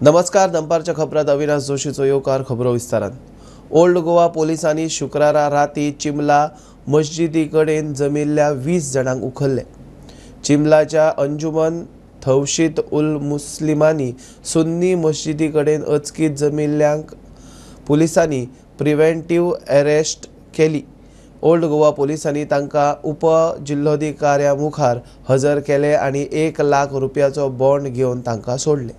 नमस्कार, दनपारच्या खबरात अविनाश जोशीचो येवकार. खबरो विस्तारान. ओल्ड गोवा पोलिसांनी शुक्रारा राती चिमला मस्जिदी कडेन जमिल्ल्या 20 जाणांक उखल्ले. चिमलाच्या अंजुमन तौशीद उल मुस्लिमांनी सुन्नी मस्जिदी कडेन अचकीत जमिल्ल्यांक पुलिसांनी प्रिव्हेंटिव्ह अरेस्ट केली. ओल्ड गोवा पोलिसांनी तांकां उपजिल्लोधिकाऱ्या मुखार हजर केले आनी 1 लाख रुपयाचो बॉन्ड घेवन तांकां सोडले.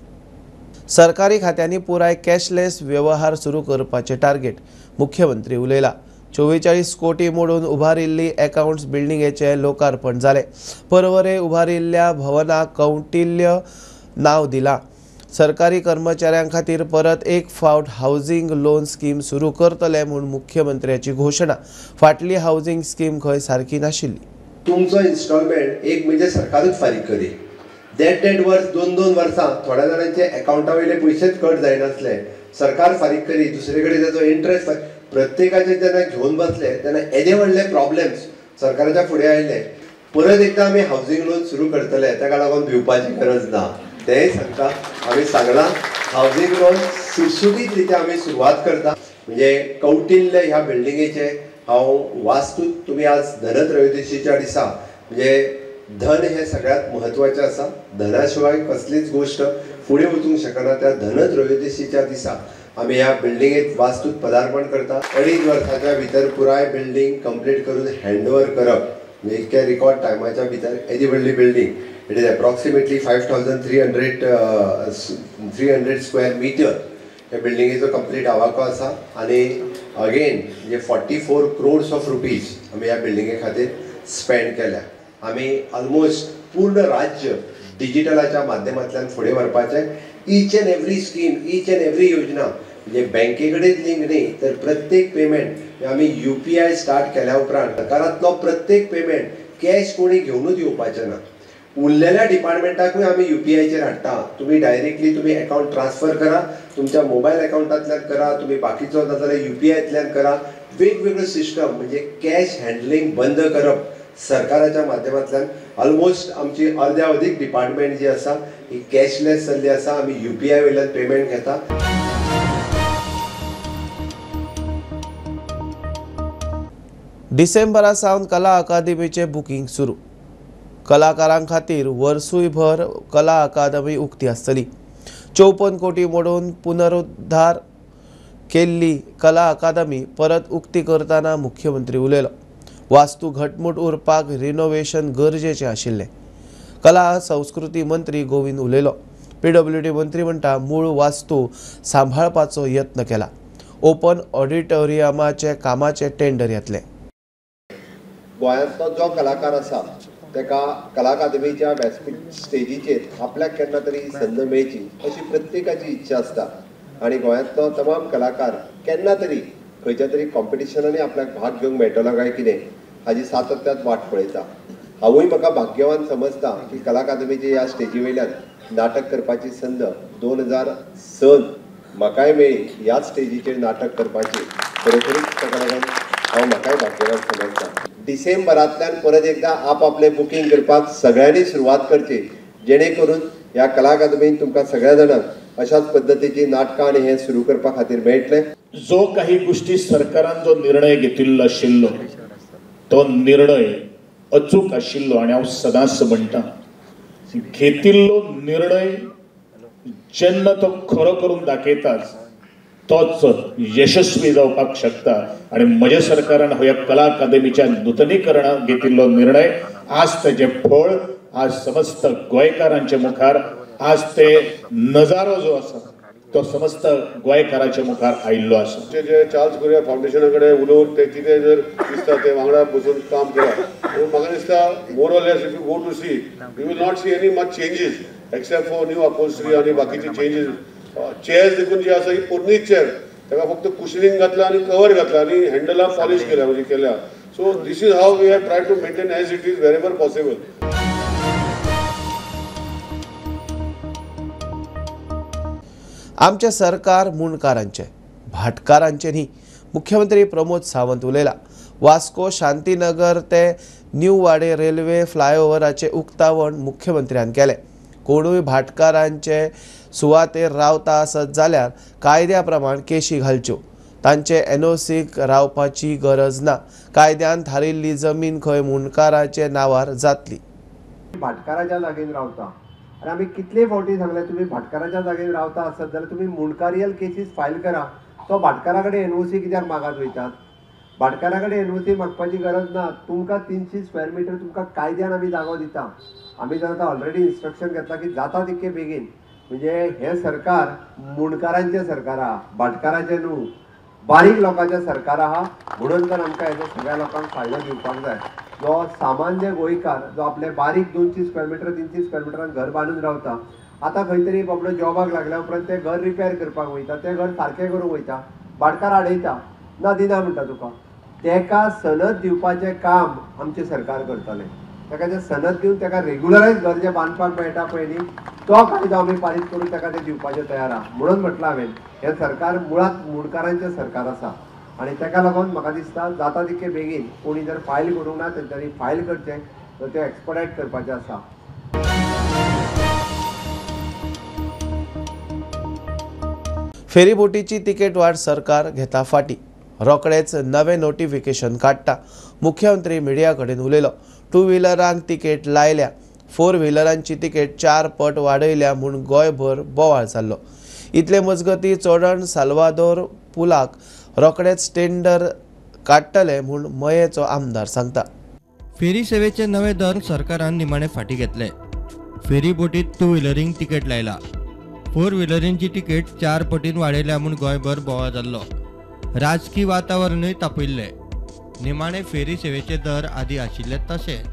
सरकारी खात्यांनी पुराय कॅशलेस व्यवहार सुरू करपाचे टार्गेट मुख्यमंत्री उलयला. 44 कोटी मोडून उबारिल्ली अकाउंट्स बिल्डिंगेचे लोकार्पण जाले. परवरे उबारिल्ल्या भवनाक कौटिल्य नाव दिला. सरकारी कर्मचाऱ्यां खातीर परत एक फावट हावजिंग लोन स्कीम सुरू करतले म्हूण मुख्यमंत्र्याची घोषणा. फाटली हावजिंग स्कीम खंय सारकी नाशिल्ली. तुमचो इन्स्टॉलमेंट एक म्हणजे सरकारूच फारीक करी. देड वर्स 2 वर्सां थोड्या जाणांचे अकाउंटा वयले पयशेच कट जायनासले. सरकार फारीक करी, दुसरे कडेन ताचो इंट्रस्ट प्रत्येकाचे जेन्ना घेवन बसले तेन्ना येदे व्हडले प्रॉब्लेम्स सरकाराच्या फुडें आयले. परत एकदां आमी हावजिंग लोन सुरू करतले, ताका लागून भिवपाची गरज ना. तेंय सांगता, आमी सांगलां हावजिंग लोन सुटसुटीत रित्या आमी सुरवात करता. म्हणजे कौटिल्य ह्या बिल्डिंगेचे हांव वास्तूत तुमी आज धनत्रयोदशीच्या दिसा म्हणजे धन हे सगळ्यात महत्वाचे आसा. धना शिवाय कसलीच गोष्ट फुडें वचूंक शकना. त्या धनत्रयोदशीच्या दिसा आमी ह्या बिल्डिंगेत वास्तूत पदार्पण करता. 2.5 वर्साच्या भितर पुराय बिल्डिंग कंप्लीट करून हँडओव्हर करप. म्हणजे इतक्या रिकॉर्ड टायमाच्या भितर येदी व्हडली building. It is approximately 5300 square metre ह्या बिल्डिंगेचो कंप्लीट आवाको आसा. आनी अगेन म्हणजे 44 crores of rupees आमी ह्या बिल्डिंगे खातीर स्पेंड केल्या. आमी ऑलमोस्ट पूर्ण राज्य डिजिटलाच्या माध्यमांतल्यान फुडें व्हरपाचें. Each and every scheme, each and every योजना म्हणजे बँके कडेन लिंक न्ही, तर प्रत्येक पेमेंट आमी UPI स्टार्ट केल्या उपरांत सरकारांतलो प्रत्येक पेमेंट कॅश कोणी घेवनूच येवपाचें ना. उरलेल्या डिपार्टमेंटाकूय आमी UPIचेर हाडटा. तुमी डायरेक्टली तुमी अकाउंट ट्रान्सफर करा, तुमच्या मोबायल अकाउंटांतल्यान करा, तुमी बाकीचो ना जाल्यार UPIतल्यान करा. वेगवेगळ्यो सिस्टम म्हणजे कॅश हँडलिंग बंद करप सरकाराच्या माध्यमांतल्यान. ऑलमोस्ट आमची अर्द्या अदीक डिपार्टमेंट जी आसा ही कॅशलेस जाल्ली आसा. आमी UPI वयल्यान पेमेंट घेता. डिसेंबरा सावन कला अकादेमीचे बुकींग सुरू. कलाकारां खातीर वर्सूयभर कला अकादमी उक्ती आसतली. 54 कोटी मोडून पुनरुद्धार केल्ली कला अकादमी परत उक्ती करतना मुख्यमंत्री उलयलो. वास्तू घटमूट उरपाक रिनोव्हेशन गरजेचें आशिल्लें. कला संस्कृती मंत्री गोविंद उलयलो. PWD मंत्री म्हणटा मूळ वास्तू सांबाळपाचो यत्न केला. ओपन ऑडिटोरियमाचे कामाचे टेंडर येतले. गोंयांतलो जो कलाकार आसा ताका कला अकादमीच्या व्यासपीठ स्टेजीचेर आपल्याक केन्ना तरी संद मेळची अशी प्रत्येकाची इच्छा आसता. आनी गोंयांतलो तमाम कलाकार केन्ना तरी खंयच्या तरी कॉम्पिटिशनांनी आपल्याक भाग घेवंक मेळटलो काय कितें हाजी सातत्यात वाट पळयता. हांवूय म्हाका भाग्यवान समजता की कला अकादमीच्या ह्या स्टेजी वयल्यान नाटक करपाची संद 2007 म्हाकाय मेळ्ळी. ह्याच स्टेजीचेर नाटक करपाची खरोखरीच ताका लागून हांव म्हाकाय भाग्यवान समजता. डिसेंबरांतल्यान परत एकदां आपआपलें बुकींग करपाक सगळ्यांनी सुरवात करची, जेणे करून ह्या कला अकादमीन तुमकां सगळ्या जाणांक अशाच पद्धतीची नाटकां आनी हें सुरू करपा खातीर मेळटलें. जो काही गोष्टी सरकारान जो निर्णय घेतिल्लो आशिल्लो तो निर्णय अचूक आशिल्लो. आनी हांव सदांच म्हणटा घेतिल्लो निर्णय जेन्ना तो खरो करून दाखयताच तोच यशस्वी जावपाक शकता. आनी म्हज्या सरकारान ह्या कला अकादमीच्या नूतनीकरणाक घेतिल्लो निर्णय आज तेजें फळ आज समस्त गोंयकारांच्या मुखार आज ते नजारो जो आसा तो समस्त गोंयकारांच्या मुखार आयिल्लो आसा. जे चार्ल्स कोरिया फाउंडेशना कडेन उलोवन ते कितें जर दिसता ते वांगडा बसून काम केलां. म्हाका दिसता more or less if you go to see you will not see any much changes except for new upholstery आनी बाकीचे चेंजीस. चेअर्स देखून जी आसा ही पोरणीच चेअर, ताका फक्त कुशनिंग घातला आनी कवर घातला आनी हँडलां पॉलिश केल्या म्हणजे केल्या. So this is how we have try to maintain as it is wherever possible. आमचे सरकार मुणकारांचे भाटकारांचे न्ही. मुख्यमंत्री प्रमोद सावंत उलयला. वास्को शांतीनगर ते न्यू वाडे रेल्वे फ्लायओव्हराचे उक्तावण मुख्यमंत्र्यान केले. कोणूय भाटकारांचे सुवातेर रावता आसत जाल्यार कायद्या प्रमाण केशी घालच्यो. तांचे एनओसीक रावपाची गरज ना. कायद्यान थारिल्ली जमीन खंय मुणकाराचे नांवार जातली. भाटकाराच्या जागेन रावता आनी आमी कितले फावटी सांगले तुमी भाटकाराच्या जागेन रावता आसत जाल्यार तुमी मुणकारियल केसीस फायल करा. तो भाटकारा कडेन एनओसी कित्याक मागत वयतात? भाटकारा कडेन एनओसी मागपाची गरज ना. तुमकां 300 स्क्वेअर मिटर तुमकां कायद्यान आमी जागो दिता. आमी जर आतां ऑलरेडी इन्स्ट्रक्शन घेतला की जाता तितके बेगीन. म्हणजे हे सरकार मुणकारांचें सरकार आहा, भाटकाराचें न्हू. बारीक लोकांचें सरकार आहा. म्हणून तर आमकां हेजो सगळ्या लोकांक फायदो दिवपाक जाय. जो सामान्य गोंयकार जो आपले बारीक 200 स्क्वेअर मिटर 300 स्क्वेअर मिटरान घर बांदून रावता, आतां खंय तरी बाबडो जॉबाक लागल्या उपरांत तें घर रिपेर करपाक वयता, तें घर सारकें करूंक वयता, भाटकार आडयता, ना दिना म्हणटा तुका. तेका सनद दिवपाचें काम आमचें सरकार करतलें. ताका जें सनद दिवन ताका रेग्युलरायज घर जें बांदपाक मेळटा पळय न्ही, तो कायदो आमी पारीत करून ताका तें दिवपाचें तयार आहा. म्हणून म्हटलां हांवें हें सरकार मुळात मुणकारांचें सरकार आसा आनी ताका लागून म्हाका दिसता जाता तितके बेगीन कोणी जर फायल करूंक ना तेंच्यांनी फायल करचें, तर तें एक्सपडायट करपाचें आसा. फेरीबोटीची तिकेट वाड सरकार घेता फाटी. रोखडेच नवें नोटिफिकेशन काडटा. मुख्यमंत्री मिडिया कडेन उलयलो. 2 व्हिलरांक तिकेट लायल्या. 4 व्हिलरांची तिकेट 4 पट वाडयल्या म्हूण गोंयभर बोवाळ जाल्लो. इतले मजगतीं चोडण साल्वादोर पुलाक रोखडेच टेंडर काडटले म्हूण मयेचो आमदार सांगता. फेरी सेवेचे नवे दर सरकारान निमाणे फाटी घेतले. फेरी बोटीत 2 व्हिलरींक तिकेट लायला. 4 व्हिलरींची तिकेट 4 पटीन वाडयल्या म्हूण गोंयभर बोवाळ जाल्लो. राजकीय वातावरणूय तापयल्लें. निमाणे फेरी सेवेचे दर आदी आशिल्ले तशेच.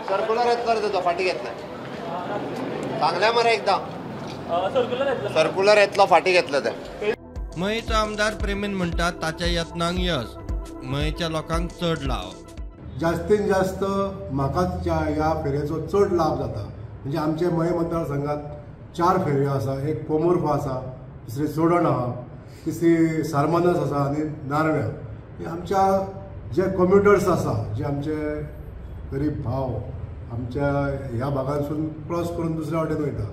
सर्कुलर येतलो रे, फाटी घेतला सांगल्या मरे एकदां. सर्कुलर येतलो, फाटी घेतलो ते. मयेचो आमदार प्रेमीन म्हणटा ताच्या यत्नांक यश. मयेच्या लोकांक चड लाव. जास्तीत जास्त म्हाकाच ह्या फेरयेचो चड लाभ जाता. म्हणजे आमचे मये मतदारसंघात 4 फेरयो आसा. एक पोमुर्फा आसा, दुसरी चोडण आहा, तिसरी सारमानस आसा आनी नारव्या. आमच्या जे कम्युटर्स आसा, जे आमचे गरीब भाव आमच्या ह्या भागांसून क्रॉस करून दुसऱ्या वाटेन वयता,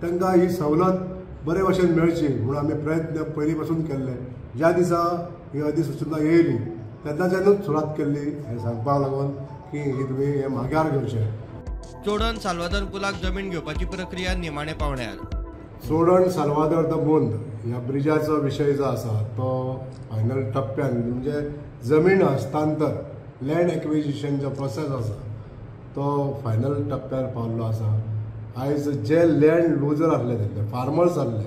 तांकां ही सवलत बरे भशेन मेळची म्हणून आमी प्रयत्न पयलीं पासून केल्ले. ज्या दिसा ही अधिसूचना येयली तेन्नाच्यानूच सुरवात केल्ली हें सांगपाक लागून की ही तुमी हें माग्यार घेवचें. चोडण साल्वादोर पुलाक जमीन घेवपाची प्रक्रिया निमाणे पावण्यार. चोडण साल्वादोर द मोंद ह्या ब्रिजाचो विशय जो आसा तो फायनल टप्प्यान, म्हणजे जमीन हस्तांतर लँड एक्विजिशन जो प्रोसेस आसा तो फायनल टप्प्यार पावल्लो आसा. आयज जे लँड लुजर आसले, तेंचे फार्मर्स आसले,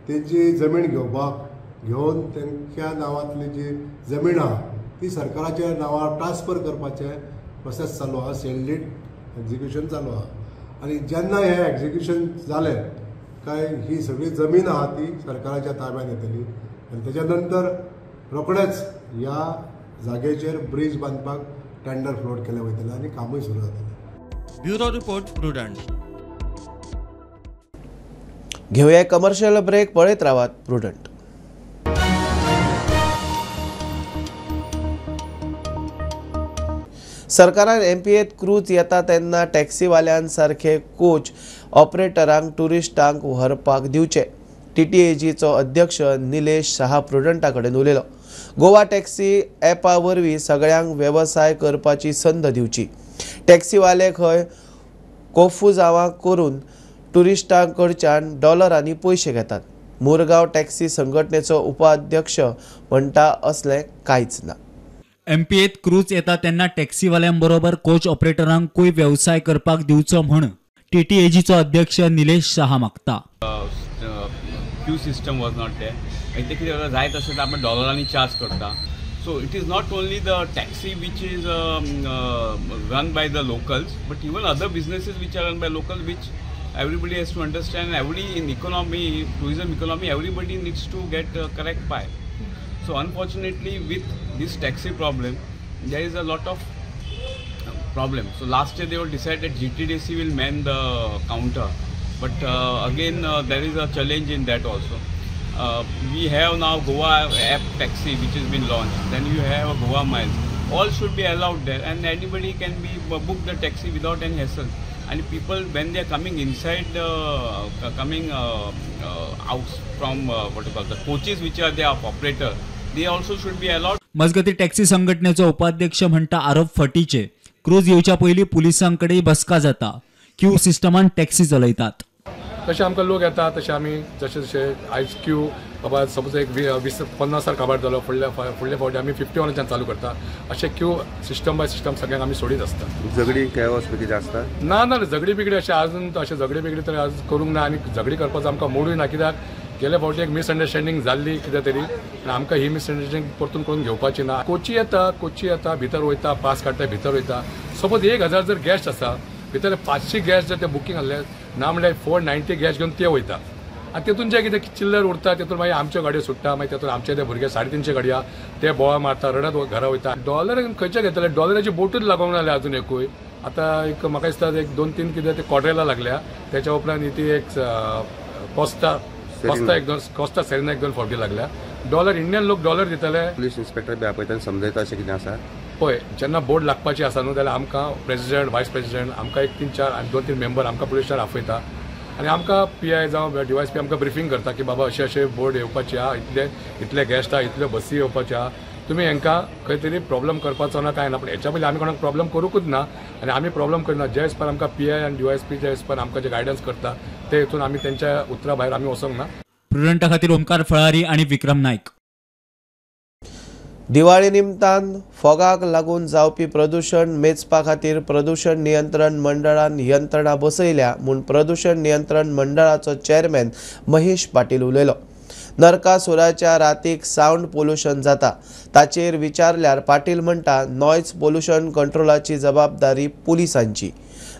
तेंची जमीन घेवन तेंच्या नांवांतली जी जमीन आहा ती सरकाराच्या नांवार ट्रान्सफर करपाचें प्रोसेस चालू आहा. सेल डीड एक्झिक्युशन चालू आहा. आनी जेन्ना हें एक्झिक्युशन जालें काय ही सगळी जमीन आहा ती सरकाराच्या ताब्यात येतली आनी तेच्या नंतर रोखडेच ह्या जागेचेर ब्रिज बांदपाक टेंडर फ्लोट केले वयतले आनी कामूय सुरू जातलें. Bureau report prudent. घेऊया कमर्शियल ब्रेक. पळयत रावात प्रुडंट. सरकारान एमपीएत क्रूज येता तेन्ना टॅक्सीवाल्यांसारखे कोच ऑपरेटरांक टुरिस्टांक व्हरपाक दिवचे. टीटीएजीचो अध्यक्ष निलेश शाह प्रुडंटा कडेन उलयलो. गोवा टॅक्सी ॲपा वरवीं सगळ्यांक वेवसाय करपाची संद दिवची. टॅक्सीवाले खंय कोफुजावां करून टुरिस्टां कडच्यान डॉलरांनी पयशे घेतात. मुरगांव टॅक्सी संघटनेचो उपाध्यक्ष म्हणटा असलें कांयच ना. एमपीएत क्रूज येता तेन्ना टॅक्सीवाल्यांबरोबर कोच ऑपरेटरांकूय वेवसाय करपाक दिवचो म्हण टीटीएजीचो अध्यक्ष निलेश शाह मागता. Queue system was not there. ते कितें जाय तशें आमी डॉलरांनी चार्ज करता. So it is not only the taxi which is run by the locals, but even other businesses which are run by locals, which everybody has to understand. In economy, tourism economy, everybody needs to get correct pie. So unfortunately, with this taxi problem, there is a lot of problem. So last year they all decided GTDC will man the counter, but again there is a challenge in that also. We have now Goa app taxi which has been launched. Then you have a Goa Miles. All should be allowed there, and anybody can be book the taxi without any hassle. and people when they are coming inside coming out from what you call the coaches which are there of operator, they also should be allowed. मजगती taxi संघटनेचो उपाध्यक्ष म्हणटा आरोप फटीचे cruise येवच्या पयलीं पुलिसांकडे बसका जाता, Q सिस्टमान taxi चलयतात. तशें आमकां लोक येता तशें आमी जशें जशें आयज क्यू बाबा सपोज एक 20-50 काबार जालो फुडल्या फावटी आमी 51 चालू करता. अशें क्यू सिस्टम बाय सिस्टम सगळ्यांक आमी सोडीत आसता. झगडी कॅओस बी कितें आसता? ना झगडी बिगडी अशें आजून अशें झगडी बिगडी तर आज करूंक ना आनी झगडी करपाचो आमकां मोडूय ना. कित्याक गेल्या फावटी एक मिसअंडरस्टँडींग जाल्ली कितें तरी आनी आमकां ही मिसअंडरस्टँडींग परतून करून घेवपाची ना. कोची येता भितर वयता, पास काडटा भितर वयता. सपोज 1000 जर गॅस्ट आसा भितर 500 गॅस्ट जर ते बुकींग आसले ना म्हणल्यार 490 गॅस्ट घेवन ते वयता. आनी तेतून जे कितें चिल्लर उरता तेतून मागीर आमच्यो गाडयो सुट्टा. मागीर तेतून आमचे ते भुरगे 350 गाडया ते बोवाळ मारता, रडत घरा वयता. डॉलर खंयचे घेतले? डॉलराची बोटूच लागोंक नासले अजून एकूय. आतां एक म्हाका दिसता एक 2-3 कितें ते कॉड्रेला लागल्या. त्याच्या उपरांत ती एक कोस्टा सेरिना 1-2 फावटी लागल्या. डॉलर इंडियन लोक डॉलर दितले. पुलीस इन्स्पेक्टर बी आपयता आनी समजयता अशें कितें आसा? पळय जेन्ना बोर्ड लागपाची आसा न्हू जाल्यार आमकां प्रेसिडेंट, व्हायस प्रेसिडेंट आमकां एक 3-4 आनी 2-3 मेंबर आमकां पुलीस स्टेशन आपयता आनी आमकां PI जावं DYSP आमकां ब्रिफींग करता की बाबा अशें बोर्ड येवपाची आहा, इतले गॅस्ट आहा, इतल्यो बसी येवपाच्यो आहा, तुमी हांकां खंय तरी प्रॉब्लम करपाचो ना काय ना. पूण हेच्या पयलीं आमी कोणाक प्रॉब्लम करूंकूच ना आनी आमी प्रॉब्लम करना. जे हिसपान आमकां PI आनी DYSP जे हिसपान आमकां जे गायडन्स करता ते हितून आमी तेंच्या उतरा भायर आमी वचोंक ना. प्रुडंटा खातीर ओमकार फळारी आणि विक्रम नायक. दिवाळी निमतान फोगाक लागून जावपी प्रदूषण मेजपा खातीर प्रदूषण नियंत्रण मंडळान यंत्रणा बसयल्या म्हूण प्रदूषण नियंत्रण मंडळाचो चेअरमॅन महेश पाटील उलयलो. नरकासुराच्या रातीक सावंड पोल्युशन जाता ताचेर विचारल्यार पाटील म्हणटा नॉयज पोल्युशन कंट्रोलाची जबाबदारी पुलिसांची.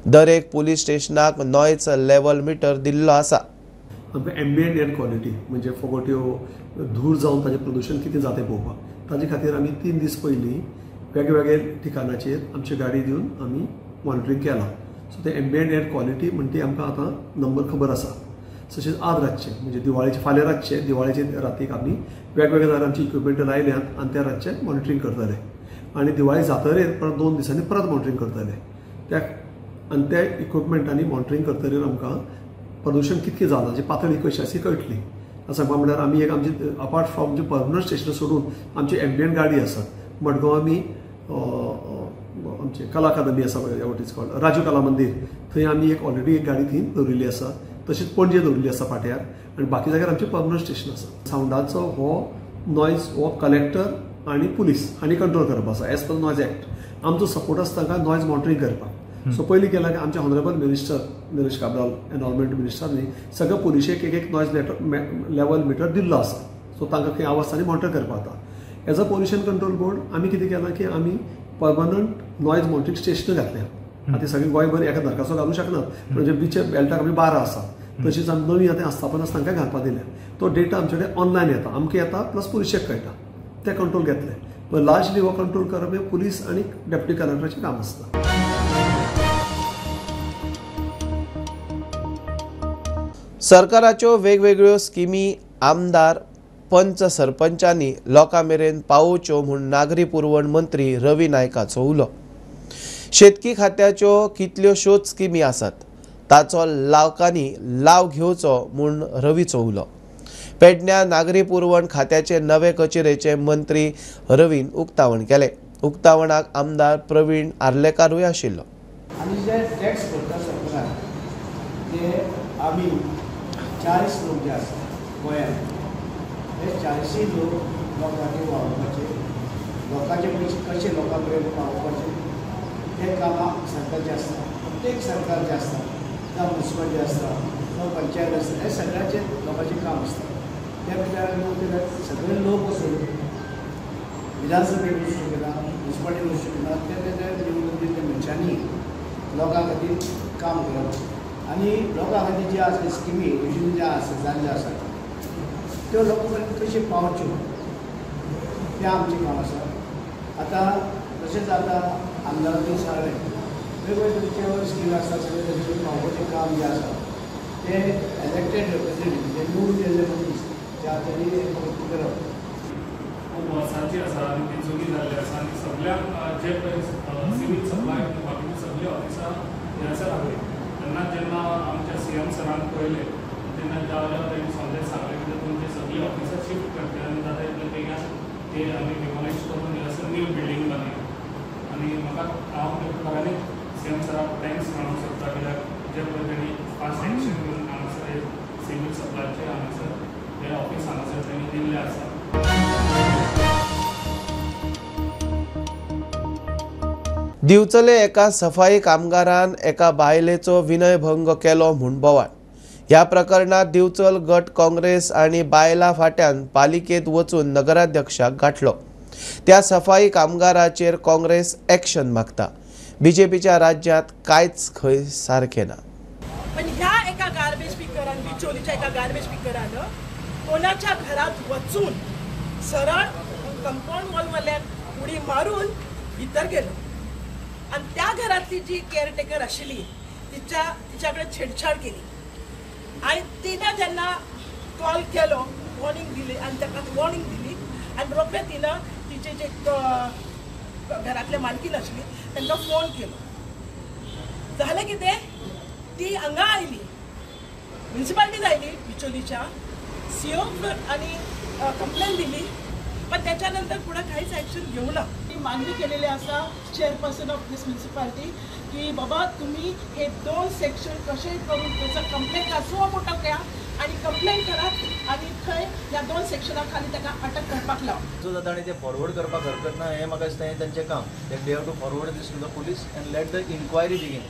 दरेक पुलीस स्टेशनाक नॉयज लेवल मिटर दिल्लो आसा. आमकां एम्बियंट एअर क्वॉलिटी म्हणजे फुगोट्यो धूर जावन ताचें प्रदूषण कितें जाता पळोवपाक. ताजे खातीर आमी 3 दीस पयलीं वेगवेगळ्या ठिकाणाचेर आमची गाडी दिवन आमी मॉनिटरींग केलां. सो ते एम्बियंट एअर क्वॉलिटी म्हणटा ती आमकां आतां नंबर खबर आसा. तशेंच आज रातचे म्हणजे दिवाळीचे फाल्यां रातचे दिवाळीचे रातीक आमी वेगवेगळ्या जाग्यार आमची इक्विपमेंट लायल्यात आनी त्या रातचे मॉनिटरींग करतले आनी दिवाळी जातरेर परत 2 दिसांनी परत मॉनिटरींग करतले. आनी त्या इक्विपमेंटांनी मॉनिटरींग करतरेर आमकां प्रदूषण कितकें जालां ताची पातळी कशी आसा कळटली. सांगपा म्हणल्यार आमी एक आमची अपार्ट फ्रॉम जी पर्मनंट स्टेशन सोडून आमची एम्बियंट गाडी आसा. मडगांव आमी आमचे कला अकादमी आसा वॉट इज कॉल्ड राजू कला मंदिर थंय आमी एक ऑलरेडी एक गाडी थंय दवरिल्ली आसा. तशीच पणजे दवरिल्ली आसा पाट्यार आनी बाकी जाग्यार आमचे पर्मनंट स्टेशन आसा. सावंडाचो हो नॉयज हो कलेक्टर आनी पुलीस हांणी कंट्रोल करप आसा एज पर नॉयज एक्ट. आमचो सपोर्ट आसता तांकां नॉयज मॉनिटरींग करपाक. सो पयलीं केलां की आमचे honourable minister Nilesh Cabral environment मिनिस्टरांनी सगळ्या पुलिशेक एक नॉयज लेवल मिटर दिल्लो आसा. सो तांकां खंय आवाजांनी मॉनिटर करपाक जाता. As a pollution control board आमी कितें केलां की आमी पर्मनंट नॉयज मॉनिटरींग स्टेशनां घातल्या. आतां सगळी गोंयभर एका नरकासूर घालूंक शकनात म्हणजे बीचे बेल्टाक आमी 12 आसा. तशीच आमी नवी आतां आस्थापन आसा तांकां घालपाक दिल्या. तो डेटा आमचे कडेन ऑनलायन येता आमकां येता प्लस पुलिशेक कळटा ते कंट्रोल घेतले. पण लार्जली हो कंट्रोल करप हें पुलीस आनी डेप्युटी कलेक्टराचें काम आसता. सरकाराच्यो वेगवेगळ्यो स्किमी आमदार पंच सरपंचांनी लोकां मेरेन पावोवच्यो म्हूण नागरी पुरवण मंत्री रवी नायकाचो उलो. शेतकी खात्याच्यो कितल्योश्योच स्किमी आसात ताचो लोकांनी लाव घेवचो म्हूण रवीचो उलो. पेडण्यां नागरी पुरवण खात्याचे नवे कचेरेचे मंत्री रवीन उक्तावण केले. उक्तावणाक आमदार प्रवीण आर्लेकारूय आशिल्लो. आमी जे टॅक्स भरता सरकार ते आमी 40 लोक जे आसा गोंयांत हे 40 लोक लोकांनी वावरपाचे लोकांचे पयशे कशे लोकां पर्यंत पावोवपाचे हे कामां सरकारचें आसता. प्रत्येक सरकार जे आसता जावं म्युनिसिपालिटी आसता जावं पंचायत आसता हे सगळ्याचें लोकांचें काम आसता. त्या भितर सगळे लोक वचून विधानसभेक वचूंक शकना म्युनिसिपालिटीक वचूंक शकना ते निवडून दिल्ल्या मनशांनी लोकां खातीर काम करप आनी लोकां खातीर जे आसा स्किमी योजना ज्या आसा जाल्ल्यो आसा त्यो लोकां पर्यंत कशे पावच्यो तें आमचें काम आसा. आतां तशेंच आतां आमदारांनी सांगलें वेगवेगळे तरेचे स्कीम आसता सगळे तरेचे पावोवपाचें काम जें आसा तें इलेक्टेड रिप्रेझेंटेटिव्ह जे निवडून दिल्ले मनीस त्या तरी करप. वर्सांची आसा आनी ती जुनी जाल्ली आसा आनी सगळ्यांक जे पळय सिवील सप्लाय बाकीचे सगळे ऑफिसां हे आसा लागले तेन्ना जेन्ना आमच्या CM सरान पळयलें तेन्ना त्यांनी समजें सांगलें की तुमची सगळी ऑफिसां शिफ्ट करतले आनी जाता तितले बेगीन ते आमी डिमोलिश करून हांगासर न्यू बिल्डींग बांदया आनी म्हाका हांव खऱ्यांनी CM सराक थँक्स म्हणूंक सोदता कित्याक जे पळय तेणी फास्ट एक्शन घेवन हांगासर सिवील सप्लायचे हांगासर हे ऑफिस हांगासर तेणी दिल्लें आसा. दिवचले एका सफाई कामगारान एका बायलेचो विनयभंग केलो म्हूण बोवाळ. ह्या प्रकरणात दिवचल गट काँग्रेस आणि बायला फाट्यान पालिकेत वचून नगराध्यक्षाक गाठलो. त्या सफाई कामगाराचेर काँग्रेस एक्शन मागता. बीजेपीच्या राज्यात कांयच खंय सारखे ना. पण ह्या एका गार्बेज पिकरान बिचोलीच्या एका गार्बेज पिकरान कोणाच्या घरात वचून सरळ कंपाऊंड वॉलवरल्यान उडी मारून भितर गेलो आणि त्या घरातली जी केअरटेकर आशिल्ली तिच्या कडेन छेडछाड केली आणि तिनं जेन्ना कॉल केलो वॉर्निंग दिली आणि ताका वॉर्निंग दिली आणि रोखडें तिनं तिचे जे घरातले मालकीन आशिल्ली तांकां फोन केलो. जालें कितें ती हांगा आयली म्युन्सिपालिटीत आयली बिचोलीच्या CO आणि कंप्लेन दिली पण त्याच्यानंतर पुढे काहीच ॲक्शन घेऊ ना. ती मागणी केलेली असा चेअरपर्सन ऑफ दिस म्युन्सिपालिटी की बाबा तुम्ही हे 2 सेक्शन कसे करून त्याचा कंप्लेंट असो मोठा घ्या आणि कंप्लेंट करा आणि थंय ह्या 2 सेक्शना खाली ताका अटक करपाक लाव. जो जाता आनी ते फॉरवर्ड करपाक हरकत ना हें म्हाका दिसता हें तांचें काम. They have to forward this to the police and let the enquiry begin.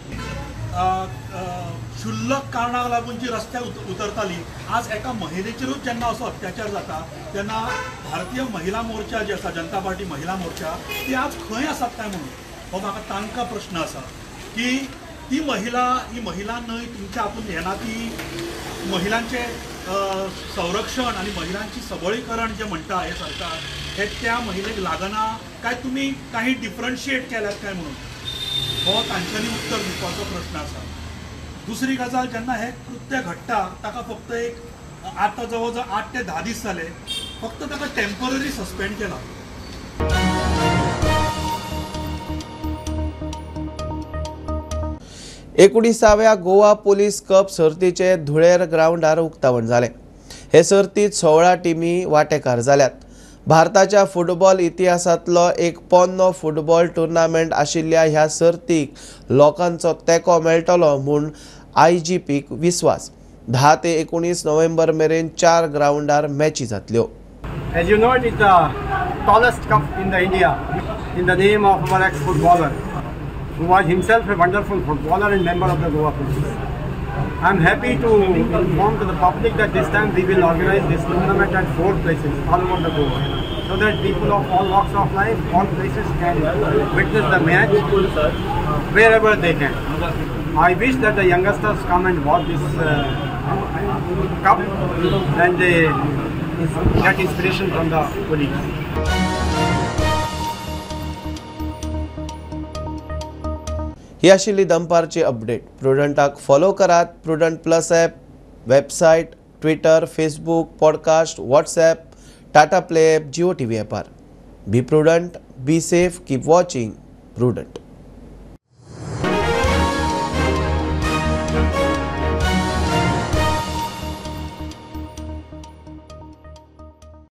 क्षुल्लक कारणाक लागून जी रस्त्यार उतरताली आज एका महिलेचेरूच जेन्ना असो अत्याचार जाता तेन्ना भारतीय महिला मोर्चा जी आसा जनता पार्टी महिला मोर्चा ती आज खंय आसात काय म्हणून हो म्हाका तांकां प्रश्न आसा की ही महिला न्हय तुमच्या हातून येना ती महिलांचे संरक्षण आणि महिलांची सबळीकरण जे म्हणटा हे सरकार हे त्या महिलेक लागना काय तुम्ही काही डिफरन्शिएट केल्यात काय म्हणून हो तांच्यांनी उत्तर दिवपाचो प्रश्न आसा. दुसरी गजाल जेन्ना हे कृत्य घडटा ताका फक्त एक आतां जवळ जवळ 8 ते 10 दीस जाले फक्त ताका टेम्पररी सस्पेंड केला. एकुणिसाव्या गोवा पुलीस कप सर्तीचे धुळेर ग्राउंडार उक्तावण जाले. हे सर्तीत 16 टीमी वांटेकार जाल्यात. भारताच्या फुटबॉल इतिहासातलो एक पोन्नो फुटबॉल टुर्नामेंट आशिल्ल्या ह्या सर्तीक लोकांचो तेंको मेळटलो म्हूण IGPक विस्वास. 10 ते 19 नोव्हेंबर मेरेन 4 ग्राउंडार मॅची जातल्यो. As you know, it is the tallest cup in the India in the name of our ex-footballer who was himself a wonderful footballer and member of the Goa Police. I am happy to inform to the public that this time we will organize this tournament at 4 places all over the Goa, so that people of all walks of life, all places can witness the match wherever they can. I wish that the youngsters come and watch this cup and they get inspiration from the police. ही आशिल्ली दनपारची update. प्रुडंटाक follow करात. Prudent plus app, website, Twitter, Facebook, podcast, WhatsApp, Tata play app, Jio TV ॲपार. Be prudent, be safe, keep watching prudent.